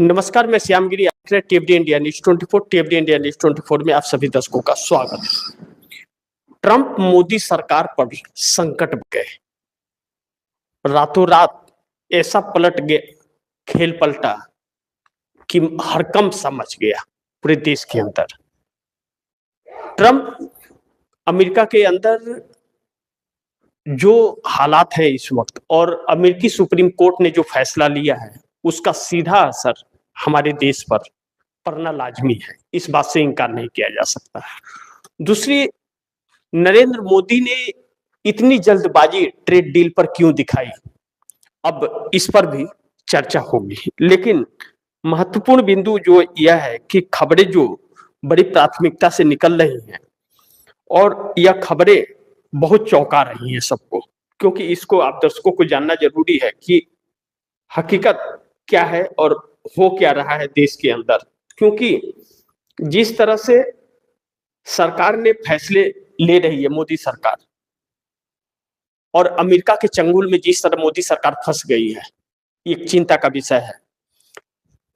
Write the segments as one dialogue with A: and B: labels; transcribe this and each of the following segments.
A: नमस्कार, मैं Shyamgiri TFD India news 24 TFD India news 24 में आप सभी दर्शकों का स्वागत है। ट्रंप मोदी सरकार पर संकट गए, रातों रात ऐसा पलट गया, खेल पलटा कि हड़कंप सा मच गया पूरे देश के अंदर। ट्रंप अमेरिका के अंदर जो हालात है इस वक्त और अमेरिकी सुप्रीम कोर्ट ने जो फैसला लिया है उसका सीधा असर हमारे देश पर पड़ना लाजमी है, इस बात से इनकार नहीं किया जा सकता। दूसरी, नरेंद्र मोदी ने इतनी जल्दबाजी ट्रेड डील पर क्यों दिखाई, अब इस पर भी चर्चा होगी। लेकिन महत्वपूर्ण बिंदु जो यह है कि खबरें जो बड़ी प्राथमिकता से निकल रही हैं और यह खबरें बहुत चौंका रही हैं सबको, क्योंकि इसको आप दर्शकों को जानना जरूरी है कि हकीकत क्या है और हो क्या रहा है देश के अंदर। क्योंकि जिस तरह से सरकार ने फैसले ले रही है मोदी सरकार, और अमेरिका के चंगुल में जिस तरह मोदी सरकार फंस गई है, एक चिंता का विषय है।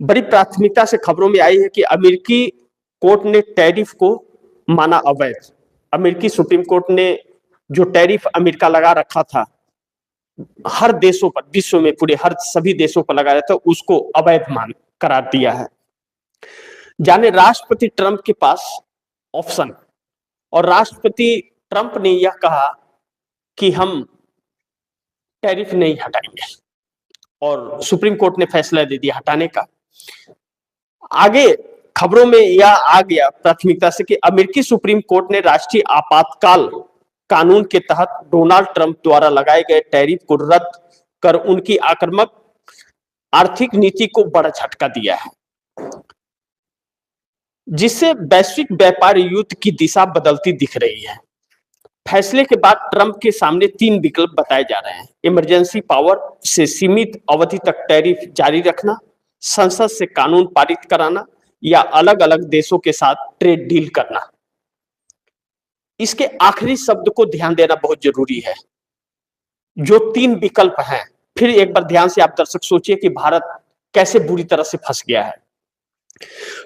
A: बड़ी प्राथमिकता से खबरों में आई है कि अमेरिकी कोर्ट ने टैरिफ को माना अवैध। अमेरिकी सुप्रीम कोर्ट ने जो टैरिफ अमेरिका लगा रखा था हर देशों पर, विश्व में पूरे हर सभी देशों पर लगाया था, उसको अवैध मान करार दिया है। जाने राष्ट्रपति ट्रंप के पास ऑप्शन, और राष्ट्रपति ट्रंप ने यह कहा कि हम टैरिफ नहीं हटाएंगे, और सुप्रीम कोर्ट ने फैसला दे दिया हटाने का। आगे खबरों में यह आ गया प्राथमिकता से कि अमेरिकी सुप्रीम कोर्ट ने राष्ट्रीय आपातकाल कानून के तहत डोनाल्ड ट्रंप द्वारा लगाए गए टैरिफ को रद्द कर उनकी आक्रामक आर्थिक नीति को बड़ा झटका दिया है, जिससे वैश्विक व्यापार युद्ध की दिशा बदलती दिख रही है। फैसले के बाद ट्रंप के सामने 3 विकल्प बताए जा रहे हैं: इमरजेंसी पावर से सीमित अवधि तक टैरिफ जारी रखना, संसद से कानून पारित कराना, या अलग अलग देशों के साथ ट्रेड डील करना। इसके आखिरी शब्द को ध्यान देना बहुत जरूरी है। जो 3 विकल्प हैं, फिर एक बार ध्यान से आप दर्शक सोचिए कि भारत कैसे बुरी तरह से फंस गया है।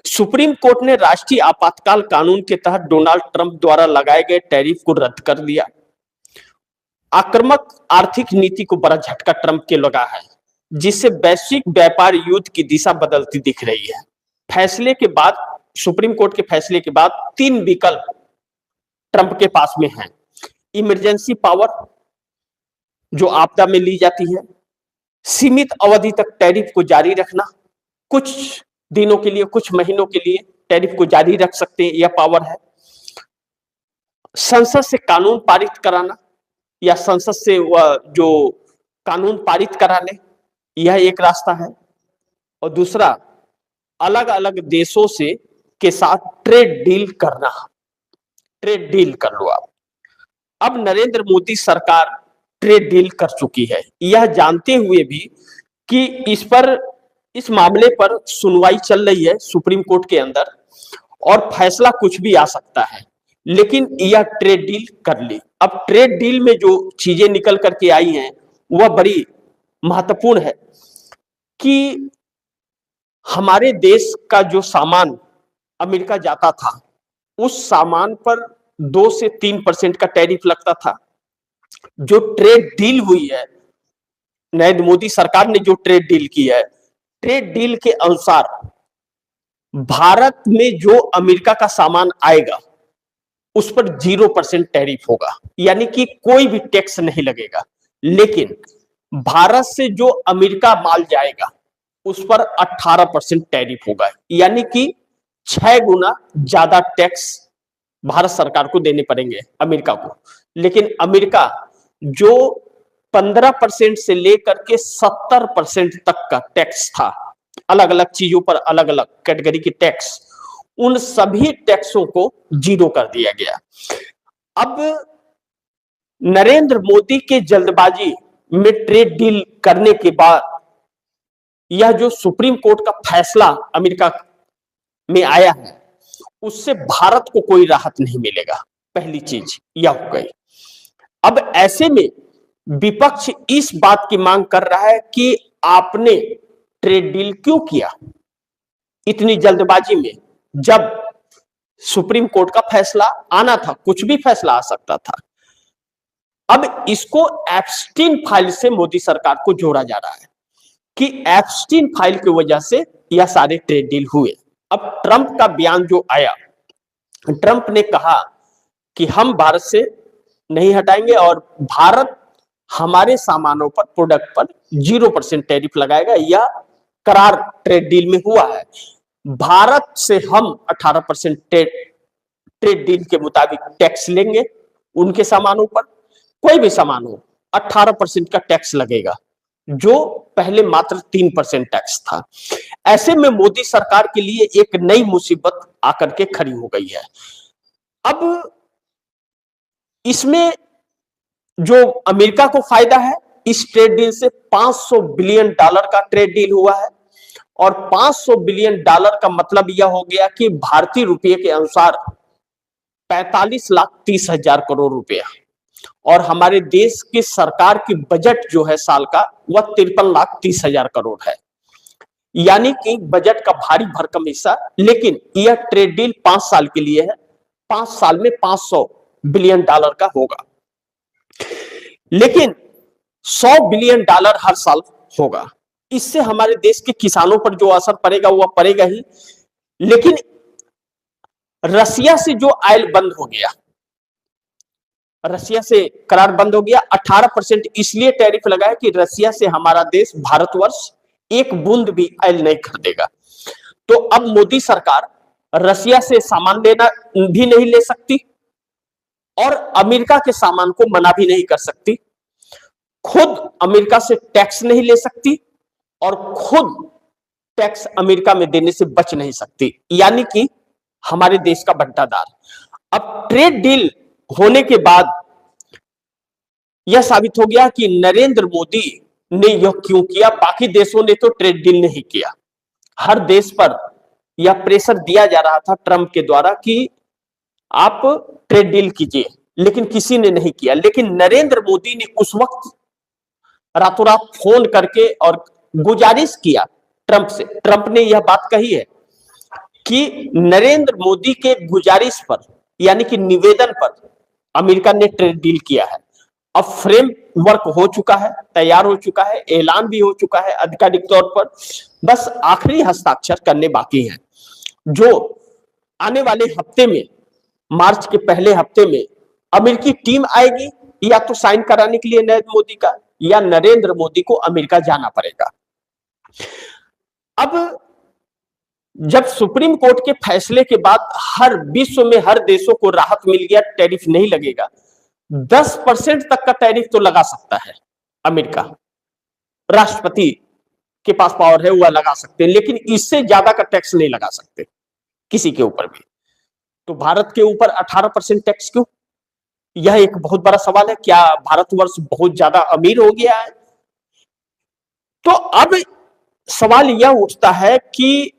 A: सुप्रीम कोर्ट ने राष्ट्रीय आपातकाल कानून के तहत डोनाल्ड ट्रंप द्वारा लगाए गए टैरिफ को रद्द कर दिया। आक्रामक आर्थिक नीति को बड़ा झटका ट्रंप के लगा है, जिससे वैश्विक व्यापार युद्ध की दिशा बदलती दिख रही है। फैसले के बाद, सुप्रीम कोर्ट के फैसले के बाद 3 विकल्प ट्रंप के पास में है। इमरजेंसी पावर जो आपदा में ली जाती है, सीमित अवधि तक टैरिफ को जारी रखना, कुछ दिनों के लिए, कुछ महीनों के लिए टैरिफ को जारी रख सकते हैं, यह पावर है। संसद से कानून पारित कराना, या संसद से वह जो कानून पारित करा ले, यह एक रास्ता है। और दूसरा, अलग अलग देशों से के साथ ट्रेड डील करना। ट्रेड डील कर लो आप। अब नरेंद्र मोदी सरकार ट्रेड डील कर चुकी है, यह जानते हुए भी कि इस मामले पर सुनवाई चल रही है सुप्रीम कोर्ट के अंदर और फैसला कुछ भी आ सकता है, लेकिन यह ट्रेड डील कर ली। अब ट्रेड डील में जो चीजें निकल करके आई हैं वह बड़ी महत्वपूर्ण है कि हमारे देश का जो सामान अमेरिका जाता था, उस सामान पर 2 से 3% का टैरिफ लगता था। जो ट्रेड डील हुई है, नरेंद्र मोदी सरकार ने जो ट्रेड डील की है, ट्रेड डील के अनुसार भारत में जो अमेरिका का सामान आएगा उस पर 0% टैरिफ होगा, यानी कि कोई भी टैक्स नहीं लगेगा। लेकिन भारत से जो अमेरिका माल जाएगा उस पर 18% टैरिफ होगा, यानी कि 6 गुना ज्यादा टैक्स भारत सरकार को देने पड़ेंगे अमेरिका को। लेकिन अमेरिका जो 15% से लेकर के 70% तक का टैक्स था, अलग अलग चीजों पर अलग अलग कैटेगरी के टैक्स, उन सभी टैक्सों को 0 कर दिया गया। अब नरेंद्र मोदी के जल्दबाजी में ट्रेड डील करने के बाद यह जो सुप्रीम कोर्ट का फैसला अमेरिका में आया है, उससे भारत को कोई राहत नहीं मिलेगा। पहली चीज यह हो गई। अब ऐसे में विपक्ष इस बात की मांग कर रहा है कि आपने ट्रेड डील क्यों किया, इतनी जल्दबाजी में, जब सुप्रीम कोर्ट का फैसला आना था, कुछ भी फैसला आ सकता था। अब इसको एप्स्टीन फाइल से मोदी सरकार को जोड़ा जा रहा है कि एप्स्टीन फाइल की वजह से यह सारे ट्रेड डील हुए। अब ट्रंप का बयान जो आया, ट्रंप ने कहा कि हम भारत से नहीं हटाएंगे और भारत हमारे सामानों पर, प्रोडक्ट पर 0% टैरिफ लगाएगा। यह करार ट्रेड डील में हुआ है। भारत से हम 18% ट्रेड डील के मुताबिक टैक्स लेंगे। उनके सामानों पर, कोई भी सामान हो, 18% का टैक्स लगेगा, जो पहले मात्र 3% टैक्स था। ऐसे में मोदी सरकार के लिए एक नई मुसीबत आकर के खड़ी हो गई है। अब इसमें जो अमेरिका को फायदा है, इस ट्रेड डील से $500 बिलियन का ट्रेड डील हुआ है। और $500 बिलियन का मतलब यह हो गया कि भारतीय रुपये के अनुसार 45,30,000 करोड़ रुपया। और हमारे देश की सरकार की बजट जो है साल का, वह 53,30,000 करोड़ है। यानी कि बजट का भारी भरकम हिस्सा। लेकिन यह ट्रेड डील 5 साल के लिए है। 5 साल में $500 बिलियन का होगा। लेकिन $100 बिलियन हर साल होगा। इससे हमारे देश के किसानों पर जो असर पड़ेगा वह पड़ेगा ही। लेकिन रसिया से जो आयल बंद हो गया, रसिया से करार बंद हो गया। 18% इसलिए टैरिफ लगाया कि रसिया से हमारा देश, भारतवर्ष, एक बूंद भी आयल नहीं खरीदेगा। तो अब मोदी सरकार रसिया से सामान लेना भी नहीं ले सकती और अमेरिका के सामान को मना भी नहीं कर सकती। खुद अमेरिका से टैक्स नहीं ले सकती और खुद टैक्स अमेरिका में देने से बच नहीं सकती। यानी कि हमारे देश का बंटादार। अब ट्रेड डील होने के बाद यह साबित हो गया कि नरेंद्र मोदी ने यह क्यों किया। बाकी देशों ने तो ट्रेड डील नहीं किया। हर देश पर यह प्रेशर दिया जा रहा था ट्रंप के द्वारा कि आप ट्रेड डील कीजिए, लेकिन किसी ने नहीं किया। लेकिन नरेंद्र मोदी ने उस वक्त रातों रात फोन करके और गुजारिश किया ट्रंप से। ट्रंप ने यह बात कही है कि नरेंद्र मोदी के गुजारिश पर, यानी कि निवेदन पर, अमेरिका ने ट्रेड डील किया है। अब फ्रेमवर्क हो चुका है, तैयार हो चुका है, ऐलान भी हो चुका है आधिकारिक तौर पर। बस आखिरी हस्ताक्षर करने बाकी हैं, जो आने वाले हफ्ते में, मार्च के पहले हफ्ते में अमेरिकी टीम आएगी, या तो साइन कराने के लिए नरेंद्र मोदी का, या नरेंद्र मोदी को अमेरिका जाना पड़ेगा। अब जब सुप्रीम कोर्ट के फैसले के बाद हर विश्व में हर देशों को राहत मिल गया, टैरिफ नहीं लगेगा, 10% तक का टैरिफ तो लगा सकता है अमेरिका। राष्ट्रपति के पास पावर है, वह लगा सकते हैं, लेकिन इससे ज्यादा का टैक्स नहीं लगा सकते किसी के ऊपर भी। तो भारत के ऊपर 18% टैक्स क्यों? यह एक बहुत बड़ा सवाल है। क्या भारतवर्ष बहुत ज्यादा अमीर हो गया है? तो अब सवाल यह उठता है कि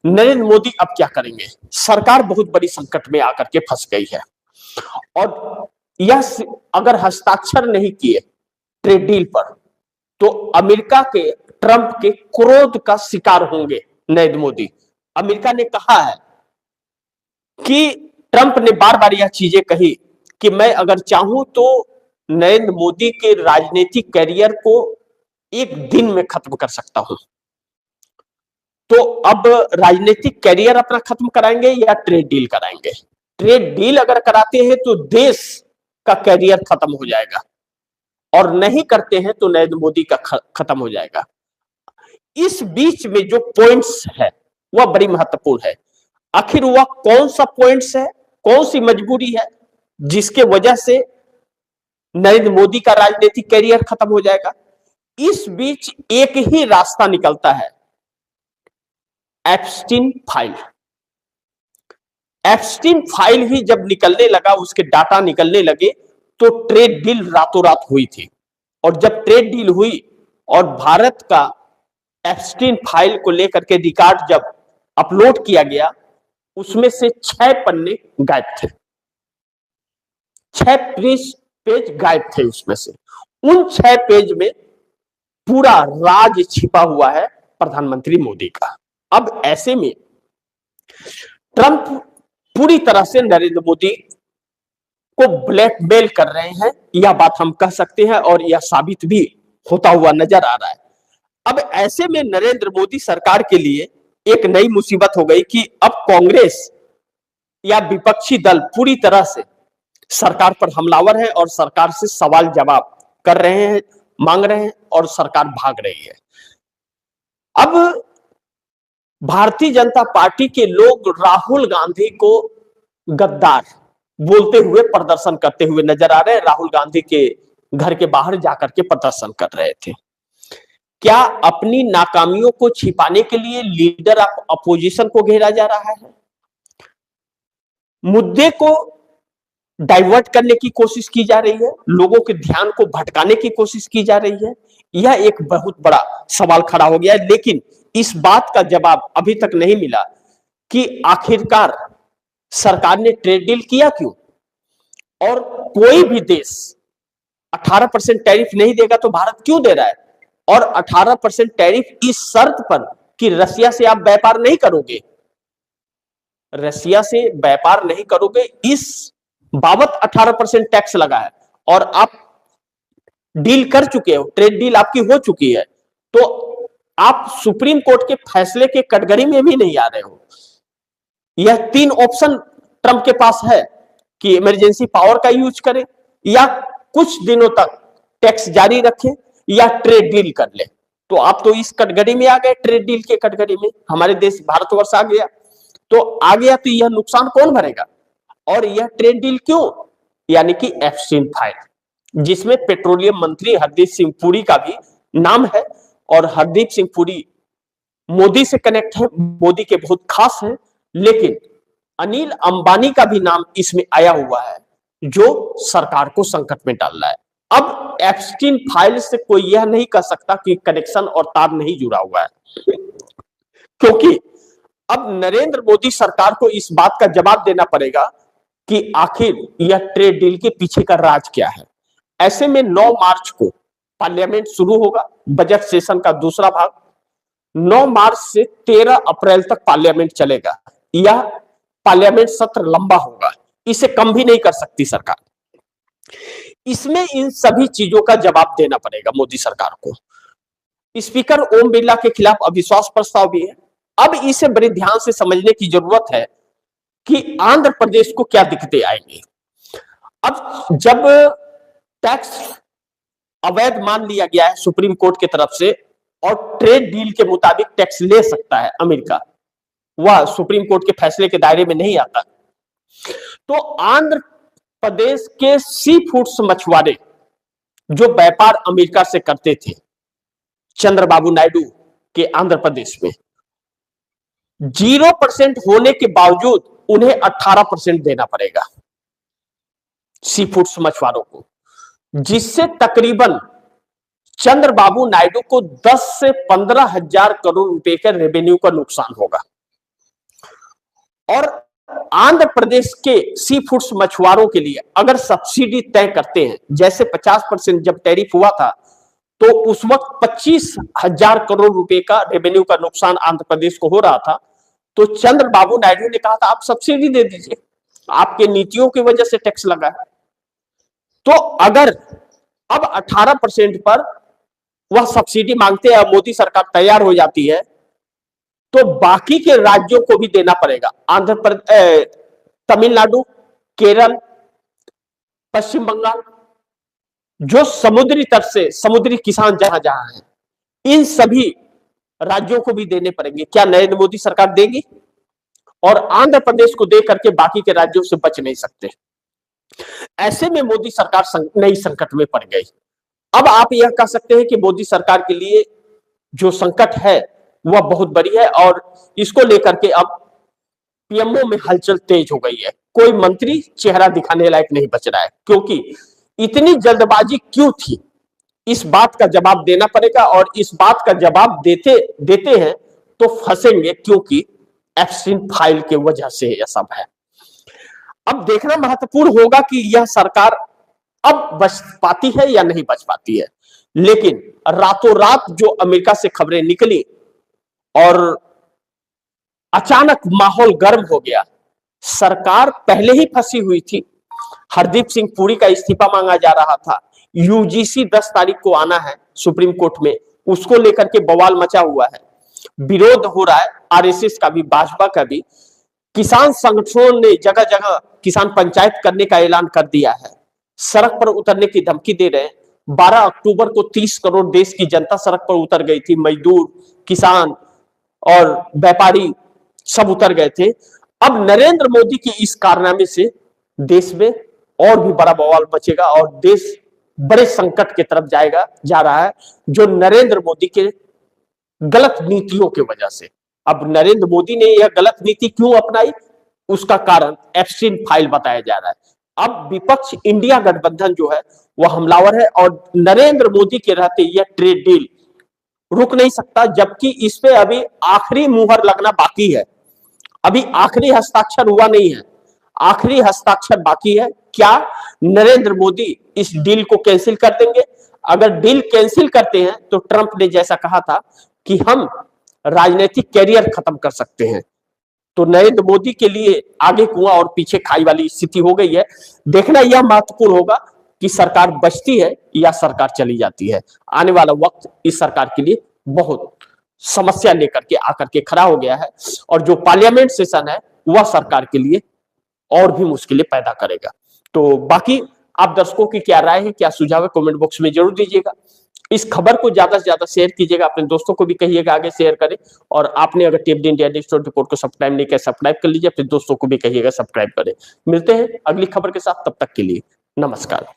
A: नरेंद्र मोदी अब क्या करेंगे। सरकार बहुत बड़ी संकट में आकर के फंस गई है और यह अगर हस्ताक्षर नहीं किए ट्रेड डील पर, तो अमेरिका के, ट्रंप के क्रोध का शिकार होंगे नरेंद्र मोदी। अमेरिका ने कहा है कि ट्रंप ने बार बार यह चीजें कही कि मैं अगर चाहूं तो नरेंद्र मोदी के राजनीतिक कैरियर को एक दिन में खत्म कर सकता हूं। तो अब राजनीतिक कैरियर अपना खत्म कराएंगे या ट्रेड डील कराएंगे? ट्रेड डील अगर कराते हैं तो देश का कैरियर खत्म हो जाएगा, और नहीं करते हैं तो नरेंद्र मोदी का खत्म हो जाएगा। इस बीच में जो पॉइंट्स है वह बड़ी महत्वपूर्ण है। आखिर वह कौन सा पॉइंट्स है, कौन सी मजबूरी है जिसके वजह से नरेंद्र मोदी का राजनीतिक कैरियर खत्म हो जाएगा? इस बीच एक ही रास्ता निकलता है, एप्स्टीन फाइल। एप्स्टीन फाइल ही जब निकलने लगा, उसके डाटा निकलने लगे, तो ट्रेड डील रातों रात हुई थी। और जब ट्रेड डील हुई और भारत का एप्स्टीन फाइल को लेकर के रिकॉर्ड जब अपलोड किया गया, उसमें से 6 पन्ने गायब थे। 6 पेज गायब थे उसमें से। उन 6 पेज में पूरा राज छिपा हुआ है प्रधानमंत्री मोदी का। अब ऐसे में ट्रंप पूरी तरह से नरेंद्र मोदी को ब्लैकमेल कर रहे हैं, यह बात हम कह सकते हैं और यह साबित भी होता हुआ नजर आ रहा है। अब ऐसे में नरेंद्र मोदी सरकार के लिए एक नई मुसीबत हो गई कि अब कांग्रेस या विपक्षी दल पूरी तरह से सरकार पर हमलावर है और सरकार से सवाल जवाब कर रहे हैं, मांग रहे हैं और सरकार भाग रही है। अब भारतीय जनता पार्टी के लोग राहुल गांधी को गद्दार बोलते हुए प्रदर्शन करते हुए नजर आ रहे हैं। राहुल गांधी के घर के बाहर जाकर के प्रदर्शन कर रहे थे। क्या अपनी नाकामियों को छिपाने के लिए लीडर ऑफ अपोजिशन को घेरा जा रहा है? मुद्दे को डाइवर्ट करने की कोशिश की जा रही है, लोगों के ध्यान को भटकाने की कोशिश की जा रही है। यह एक बहुत बड़ा सवाल खड़ा हो गया है, लेकिन इस बात का जवाब अभी तक नहीं मिला कि आखिरकार सरकार ने ट्रेड डील किया क्यों, और कोई भी देश 18% टैरिफ नहीं देगा तो भारत क्यों दे रहा है, और 18% टैरिफ इस शर्त पर कि रसिया से आप व्यापार नहीं करोगे, रसिया से व्यापार नहीं करोगे, इस बाबत 18% टैक्स लगा है और आप डील कर चुके हो, ट्रेड डील आपकी हो चुकी है, तो आप सुप्रीम कोर्ट के फैसले के कटघरे में भी नहीं आ रहे हो। यह 3 ऑप्शन ट्रंप के पास है कि इमरजेंसी पावर का यूज करें, या कुछ दिनों तक टैक्स जारी रखें, या ट्रेड डील कर ले। तो आप तो इस कटघरे में आ गए, ट्रेड डील के कटघरे में हमारे देश भारतवर्ष आ गया। तो यह नुकसान कौन भरेगा? और यह ट्रेड डील क्यों? यानी कि एप्स्टीन फाइल, जिसमें पेट्रोलियम मंत्री हरदीप सिंह पुरी का भी नाम है, और हरदीप सिंह पुरी मोदी से कनेक्ट है, मोदी के बहुत खास है, लेकिन अनिल अंबानी का भी नाम इसमें आया हुआ है, जो सरकार को संकट में डाल रहा है। अब एप्स्टीन फाइल से कोई यह नहीं कह सकता कि कनेक्शन और तार नहीं जुड़ा हुआ है, क्योंकि अब नरेंद्र मोदी सरकार को इस बात का जवाब देना पड़ेगा कि आखिर यह ट्रेड डील के पीछे का राज क्या है। ऐसे में 9 मार्च को पार्लियामेंट शुरू होगा, बजट सेशन का दूसरा भाग। 9 मार्च से 13 अप्रैल तक पार्लियामेंट चलेगा। यह पार्लियामेंट सत्र लंबा होगा, इसे कम भी नहीं कर सकती सरकार। इसमें इन सभी चीजों का जवाब देना पड़ेगा मोदी सरकार को। स्पीकर ओम बिरला के खिलाफ अविश्वास प्रस्ताव भी है। अब इसे बड़े ध्यान से समझने की जरूरत है कि आंध्र प्रदेश को क्या दिक्कतें आएंगी। अब जब टैक्स अवैध मान लिया गया है सुप्रीम कोर्ट की तरफ से, और ट्रेड डील के मुताबिक टैक्स ले सकता है अमेरिका, वह सुप्रीम कोर्ट के फैसले के दायरे में नहीं आता, तो आंध्र प्रदेश के सी फूड्स मछुआरे जो व्यापार अमेरिका से करते थे, चंद्रबाबू नायडू के आंध्र प्रदेश में 0% होने के बावजूद उन्हें 18% देना पड़ेगा सी फूड्स मछुआरों को, जिससे तकरीबन चंद्रबाबू नायडू को 10 से 15 हजार करोड़ रुपए के रेवेन्यू का नुकसान होगा। और आंध्र प्रदेश के सी फूड्स मछुआरों के लिए अगर सब्सिडी तय करते हैं, जैसे 50% जब टैरिफ हुआ था तो उस वक्त 25 हजार करोड़ रुपए का रेवेन्यू का नुकसान आंध्र प्रदेश को हो रहा था, तो चंद्रबाबू नायडू ने कहा था आप सब्सिडी दे दीजिए, आपके नीतियों की वजह से टैक्स लगा है। तो अगर अब 18% पर वह सब्सिडी मांगते हैं, मोदी सरकार तैयार हो जाती है, तो बाकी के राज्यों को भी देना पड़ेगा। आंध्र प्रदेश, तमिलनाडु, केरल, पश्चिम बंगाल, जो समुद्री तट से समुद्री किसान जहां जहां हैं, इन सभी राज्यों को भी देने पड़ेंगे। क्या नरेंद्र मोदी सरकार देगी? और आंध्र प्रदेश को दे करके बाकी के राज्यों से बच नहीं सकते। ऐसे में मोदी सरकार नई संकट में पड़ गई। अब आप यह कह सकते हैं कि मोदी सरकार के लिए जो संकट है वह बहुत बड़ी है, और इसको लेकर के अब पीएमओ में हलचल तेज हो गई है। कोई मंत्री चेहरा दिखाने लायक नहीं बच रहा है, क्योंकि इतनी जल्दबाजी क्यों थी, इस बात का जवाब देना पड़ेगा। और इस बात का जवाब देते हैं तो फंसेंगे, क्योंकि एप्स्टीन फाइल के वजह से यह सब है। अब देखना महत्वपूर्ण होगा कि यह सरकार अब बच पाती है या नहीं बच पाती है। लेकिन रातों रात जो अमेरिका से खबरें निकली और अचानक माहौल गर्म हो गया। सरकार पहले ही फंसी हुई थी। हरदीप सिंह पुरी का इस्तीफा मांगा जा रहा था। यूजीसी 10 तारीख को आना है सुप्रीम कोर्ट में, उसको लेकर के बवाल मचा हुआ है। विरोध हो रहा है आरएसएस का भी, भाजपा का भी। किसान संगठनों ने जगह जगह किसान पंचायत करने का ऐलान कर दिया है, सड़क पर उतरने की धमकी दे रहे हैं। 12 अक्टूबर को 30 करोड़ देश की जनता सड़क पर उतर गई थी, मजदूर, किसान और व्यापारी सब उतर गए थे। अब नरेंद्र मोदी की इस कारनामे से देश में और भी बड़ा बवाल मचेगा और देश बड़े संकट की तरफ जा रहा है, जो नरेंद्र मोदी के गलत नीतियों की वजह से। अब नरेंद्र मोदी ने यह गलत नीति क्यों अपनाई, उसका कारण एप्स्टीन फाइल बताया जा रहा है। अब विपक्ष इंडिया गठबंधन जो है वह हमलावर है और नरेंद्र मोदी के रहते यह ट्रेड डील रुक नहीं सकता, जबकि इस पे अभी आखिरी मुहर लगना बाकी है। अभी आखिरी हस्ताक्षर हुआ नहीं है, आखिरी हस्ताक्षर बाकी है। क्या नरेंद्र मोदी इस डील को कैंसिल कर देंगे? अगर डील कैंसिल करते हैं तो ट्रंप ने जैसा कहा था कि हम राजनीतिक कैरियर खत्म कर सकते हैं, तो नरेंद्र मोदी के लिए आगे कुआं और पीछे खाई वाली स्थिति हो गई है। देखना यह महत्वपूर्ण होगा कि सरकार बचती है या सरकार चली जाती है। आने वाला वक्त इस सरकार के लिए बहुत समस्या लेकर के आकर के खड़ा हो गया है और जो पार्लियामेंट सेशन है वह सरकार के लिए और भी मुश्किलें पैदा करेगा। तो बाकी आप दर्शकों की क्या राय है, क्या सुझाव है, कमेंट बॉक्स में जरूर दीजिएगा। इस खबर को ज्यादा से ज्यादा शेयर कीजिएगा, अपने दोस्तों को भी कहिएगा आगे शेयर करें। और आपने अगर टीएफडी इंडिया डिजिटल रिपोर्ट को सब्सक्राइब नहीं किया, सब्सक्राइब कर लीजिए, अपने दोस्तों को भी कहिएगा सब्सक्राइब करें। मिलते हैं अगली खबर के साथ, तब तक के लिए नमस्कार।